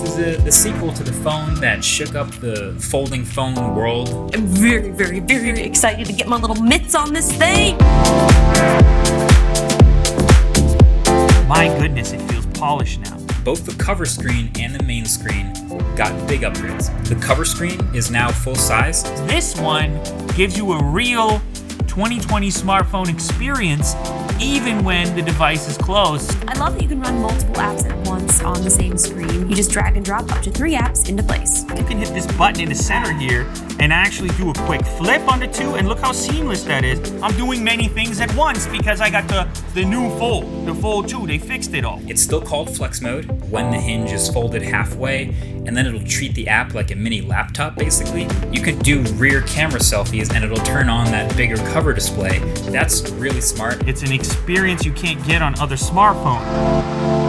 is the sequel to the phone that shook up the folding phone world. I'm very, very, very excited to get my little mitts on this thing. My goodness, it feels polished now. Both the cover screen and the main screen got big upgrades. The cover screen is now full size. This one gives you a real 2020 smartphone experience even when the device is closed. I love that you can run multiple apps at once on the same screen. You just drag and drop up to 3 apps into place. You can hit this button in the center here and actually do a quick flip on the 2, and look how seamless that is. I'm doing many things at once because I got the new Fold, the Fold2. They fixed it all. It's still called flex mode when the hinge is folded halfway, and then it'll treat the app like a mini laptop basically. You can do rear camera selfies and it'll turn on that bigger cover display. That's really smart. It's an experience you can't get on other smartphones.